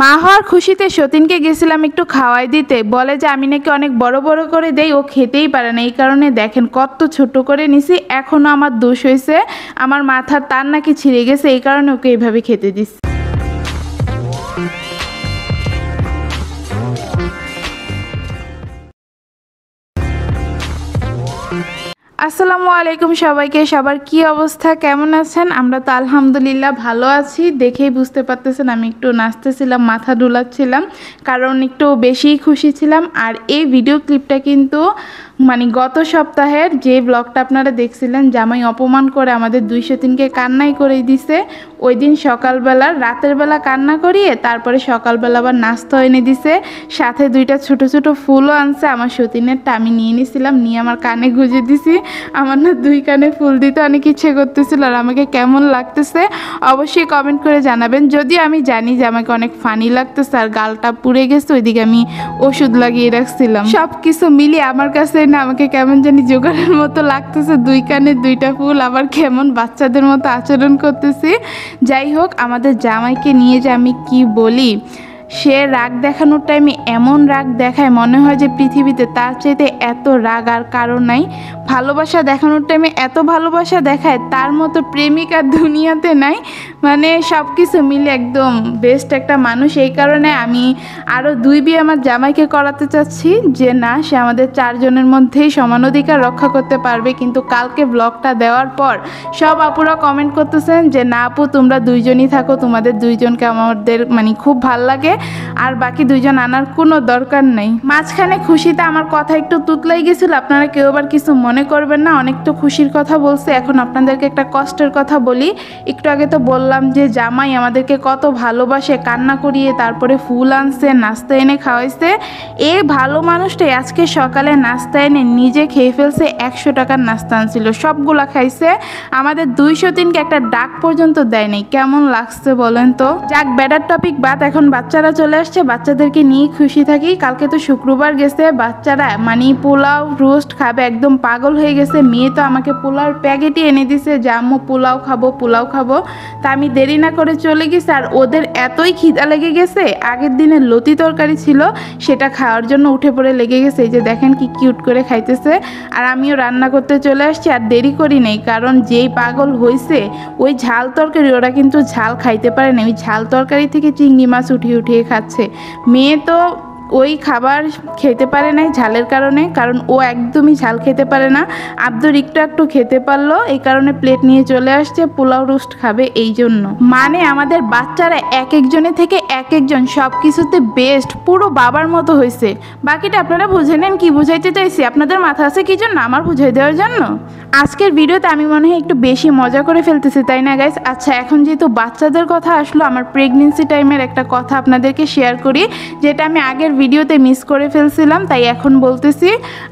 মা হওয়ার খুশিতে সতীনকে গেছিলাম একটু খাওয়াই দিতে, বলে যে আমি নাকি অনেক বড় বড় করে দেই, ও খেতেই পারে না। এই কারণে দেখেন কত ছোট করে নিছি। এখনও আমার দোষ হয়েছে, আমার মাথার তার নাকি ছিঁড়ে গেছে, এই কারণে ওকে এইভাবে খেতে দিচ্ছি। আসসালামু আলাইকুম সবাইকে। সবার কি অবস্থা, কেমন আছেন? আমরা তো আলহামদুলিল্লাহ ভালো আছি। দেখেই বুঝতে পারতেছেন আমি একটু নাচতেছিলাম, মাথা ডুলাচ্ছিলাম, কারণ একটু বেশিই খুশি ছিলাম। আর এই ভিডিও ক্লিপটা কিন্তু গত সপ্তাহের যে ব্লগটা আপনারা দেখছিলেন, জামাই অপমান করে আমাদের 203কে কান্নাই করে দিছে। ওই দিন সকালবেলা, রাতের বেলা কান্না করিয়ে তারপরে সকালবেলা আবার নাস্তা এনে দিছে, সাথে 2টা ছোট ছোট ফুলও আনছে। আমার সতীনেরটা আমি নিয়ে নিছিলাম, নিয়ে আমার কানে গুঁজে দিছি। আমার না 2 কানে ফুল দিতে অনেক ইচ্ছে করতেছিল। আর আমাকে কেমন লাগতেছে অবশ্যই কমেন্ট করে জানাবেন। যদিও আমি জানি যে আমাকে অনেক ফানি লাগতেছে আর গালটা পুড়ে গেছে, ওইদিকে আমি ওষুধ লাগিয়ে রাখছিলাম। সব কিছু মিলিয়ে আমার কাছে না আমাকে কেমন জানি জোগাড়ের মতো লাগতেছে। 2 কানে 2টা ফুল, আবার কেমন বাচ্চাদের মতো আচরণ করতেছি। যাই হোক, আমাদের জামাইকে নিয়ে যে আমি কি বলি, সে রাগ দেখানোর টাইমে এমন রাগ দেখায় মনে হয় যে পৃথিবীতে তার চাইতে এত রাগ আর কারো নাই। ভালোবাসা দেখানোর টাইমে এত ভালোবাসা দেখায়, তার মতো প্রেমিক আর দুনিয়াতে নাই। সব কিছু মিলে একদম বেস্ট একটা মানুষ। এই কারণে আমি আরও 2 বিয়ে আমার জামাইকে করাতে চাচ্ছি, যে না, সে আমাদের 4 জনের মধ্যেই সমান অধিকার রক্ষা করতে পারবে। কিন্তু কালকে ব্লগটা দেওয়ার পর সব আপুরা কমেন্ট করতেছেন যে না আপু, তোমরা 2 জনই থাকো, তোমাদের 2 জনকে আমাদের খুব ভাল লাগে, আর বাকি 2 জন আনার কোনো দরকার নেই। মাঝখানে খুশিতে আমার কথা একটু তুতলাই গেছিল, আপনারা কেউ আবার কিছু মনে করবেন না। অনেক তো খুশির কথা বলছে, এখন আপনাদেরকে একটা কষ্টের কথা বলি। একটু আগে তো বললাম যে জামাই আমাদেরকে কত ভালোবাসে, কান্না করিয়ে তারপরে ফুল আনছে, নাস্তা এনে খাওয়াইছে। এই ভালো মানুষটাই আজকে সকালে নাস্তা এনে নিজে খেয়ে ফেলছে। 100 টাকার নাস্তা আনছিল, সবগুলা খাইছে। আমাদের 203কে একটা ডাক পর্যন্ত দেয়নি। কেমন লাগছে বলেন তো? যাক, ব্যাটার টপিক বাদ, এখন বাচ্চারা চলে আসছে, বাচ্চাদেরকে নিয়ে খুশি থাকি। কালকে তো শুক্রবার গেছে, বাচ্চারা পোলাও রোস্ট খাবে, একদম পাগল হয়ে গেছে। মেয়ে তো আমাকে পোলাওর প্যাকেটই এনে দিছে যে আম্মু পোলাও খাবো, পোলাও খাবো। তা আমি দেরি না করে চলে গেছি। আর ওদের এতই খিদা লেগে গেছে, আগের দিনের লতি তরকারি ছিল সেটা খাওয়ার জন্য উঠে পড়ে লেগে গেছে। এই যে দেখেন কি কিউট করে খাইতেছে। আর আমিও রান্না করতে চলে আসছি, আর দেরি করি নেই, কারণ যেই পাগল হয়েছে ওই ঝাল তরকারি, ওরা কিন্তু ঝাল খাইতে পারে না, ওই ঝাল তরকারি থেকে চিংড়ি মাছ উঠিয়ে উঠিয়ে খাচ্ছে। মেয়ে তো ওই খাবার খেতে পারে নাই ঝালের কারণে, কারণ ও একদমই ঝাল খেতে পারে না। আব্দুর একটু খেতে পারলো, এই কারণে প্লেট নিয়ে চলে আসছে, পোলাও রোস্ট খাবে এই জন্য। আমাদের বাচ্চারা এক একজনের থেকে এক একজন সব কিছুতে বেস্ট, পুরো বাবার মতো হয়েছে। বাকিটা আপনারা বুঝে নেন কি বুঝাইতে চাইছি। আপনাদের মাথা আছে কি জন্য আমার বুঝাই দেওয়ার জন্য? আজকের ভিডিওতে আমি মনে হয় একটু বেশি মজা করে ফেলতেছি, তাই না গাইস? আচ্ছা, এখন যেহেতু বাচ্চাদের কথা আসলো, আমার প্রেগনেন্সি টাইমের একটা কথা আপনাদেরকে শেয়ার করি, যেটা আমি আগের ভিডিওতে মিস করে ফেলছিলাম, তাই এখন বলতেছি।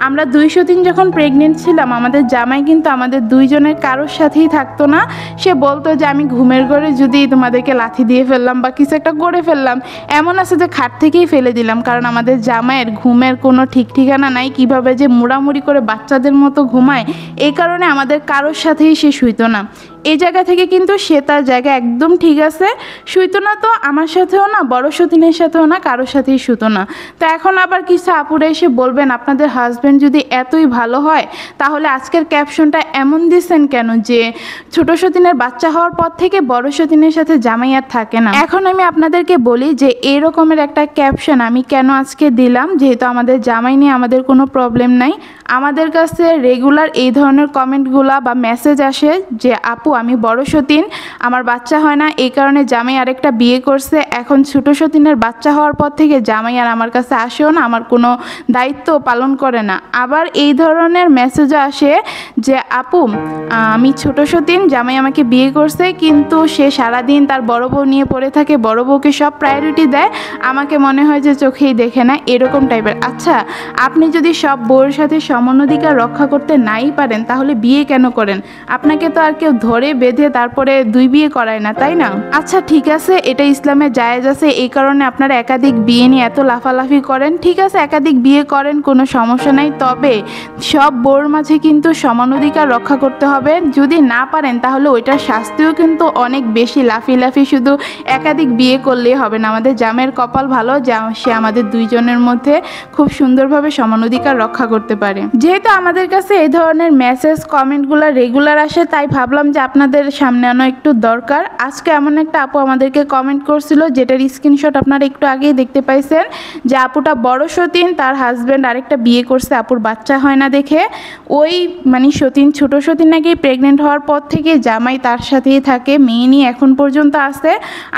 আমরা 203 যখন প্রেগনেন্ট ছিলাম, আমাদের জামাই কিন্তু আমাদের 2 জনের কারোর সাথেই থাকতো না। সে বলতো যে আমি ঘুমের ঘরে যদি তোমাদেরকে লাথি দিয়ে ফেললাম বা কিছু একটা করে ফেললাম, এমন আছে যে খাট থেকেই ফেলে দিলাম, কারণ আমাদের জামাইয়ের ঘুমের কোনো ঠিক ঠিকানা নাই, কিভাবে যে মুড়ামুড়ি করে বাচ্চাদের মতো ঘুমায়, এই কারণে আমাদের কারোর সাথেই সে শুইতো না। এই জায়গা থেকে কিন্তু সে তার জায়গা একদম ঠিক আছে, শুইতো না তো আমার সাথেও না, বড় সতীনের সাথেও না, কারোর সাথেই শুতো না। তো এখন আবার কিছু আপুরা এসে বলবেন আপনাদের হাজব্যান্ড যদি এতই ভালো হয়, তাহলে আজকের ক্যাপশনটা এমন দিচ্ছেন কেন যে ছোট সতীনের বাচ্চা হওয়ার পর থেকে বড় সতীনের সাথে জামাই আর থাকে না। এখন আমি আপনাদেরকে বলি যে এই রকমের একটা ক্যাপশন আমি কেন আজকে দিলাম, যেহেতু আমাদের জামাই নিয়ে আমাদের কোনো প্রবলেম নাই। আমাদের কাছে রেগুলার এই ধরনের কমেন্টগুলা বা মেসেজ আসে যে আপু আমি বড় সতীন, আমার বাচ্চা হয় না, এই কারণে জামাই আরেকটা বিয়ে করছে। এখন ছোট সতীনের বাচ্চা হওয়ার পর থেকে জামাই আর আমার কাছে আসেও না, আমার কোনো দায়িত্ব পালন করে না। আবার এই ধরনের মেসেজ আসে যে আপু আমি ছোট সতীন, জামাই আমাকে বিয়ে করছে, কিন্তু সে সারাদিন তার বড় বউ নিয়ে পড়ে থাকে, বড় বউকে সব প্রায়োরিটি দেয়, আমাকে মনে হয় যে চোখেই দেখে না, এরকম টাইপের। আচ্ছা, আপনি যদি সব বউয়ের সাথে সমান অধিকার রক্ষা করতে নাই পারেন, তাহলে বিয়ে কেন করেন? আপনাকে তো আর কেউ ধরে বেঁধে তারপরে 2 বিয়ে করায় না, তাই না? আচ্ছা ঠিক আছে, এটা ইসলামে জায়েজ আছে, এই কারণে আপনারা একাধিক বিয়ে নিয়ে এত লাফালাফি করেন। ঠিক আছে, একাধিক বিয়ে করেন, কোনো সমস্যা নাই, তবে সব বউর মাঝে কিন্তু সমান অধিকার রক্ষা করতে হবে। যদি না পারেন তাহলে ওইটার শাস্তিও কিন্তু অনেক বেশি। লাফি শুধু একাধিক বিয়ে করলেই হবে না। আমাদের জামাইয়ের কপাল ভালো, সে আমাদের দুইজনের মধ্যে খুব সুন্দরভাবে সমান অধিকার রক্ষা করতে পারে। যেহেতু আমাদের কাছে এই ধরনের মেসেজ কমেন্টগুলো রেগুলার আসে, তাই ভাবলাম যে আপনাদের সামনে আনা একটু দরকার। আজকে এমন একটা আপু আমাদেরকে কমেন্ট করছিল, যেটার স্ক্রিনশট আপনারা একটু আগেই দেখতে পাইছেন, যে আপুটা বড় সতীন, তার হাজব্যান্ড আরেকটা বিয়ে করছে, আপুর বাচ্চা হয় না দেখে। ওই মানে সতীন, ছোট সতীন নাকি প্রেগনেন্ট হওয়ার পর থেকে জামাই তার সাথেই থাকে, মেয়ে নিয়ে এখন পর্যন্ত আছে,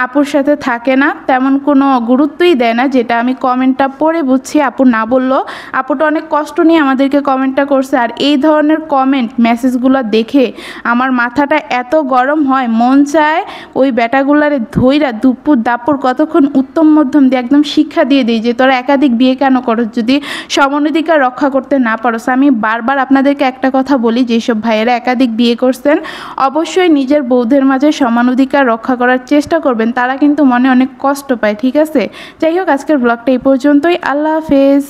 আপুর সাথে থাকে না, তেমন কোনো গুরুত্বই দেয় না। যেটা আমি কমেন্টটা পড়ে বুঝছি, আপু না বললো। আপুটা অনেক কষ্ট নিয়ে আমাদেরকে কমেন্টটা করছে। আর এই ধরনের কমেন্ট মেসেজগুলো দেখে আমার মাথাটা এত গরম হয়, মন চায় ওই বেটাগুলারে ধইরা দুপুর দাপুর কতক্ষণ উত্তম মধ্যম দিয়ে একদম শিক্ষা দিয়ে দিই, যে তোরা একাধিক বিয়ে কেন করো যদি সমানাধিকার রক্ষা করতে না পারো। আমি বারবার আপনাদেরকে একটা কথা বলি, যেসব ভাইয়েরা একাধিক বিয়ে করছেন অবশ্যই নিজের বৌদের মাঝে সমান অধিকার রক্ষা করার চেষ্টা করবেন, তারা কিন্তু মনে অনেক কষ্ট পায়। ঠিক আছে, যাই হোক, আজকের ব্লগটা এই পর্যন্তই। আল্লাহ হাফেজ।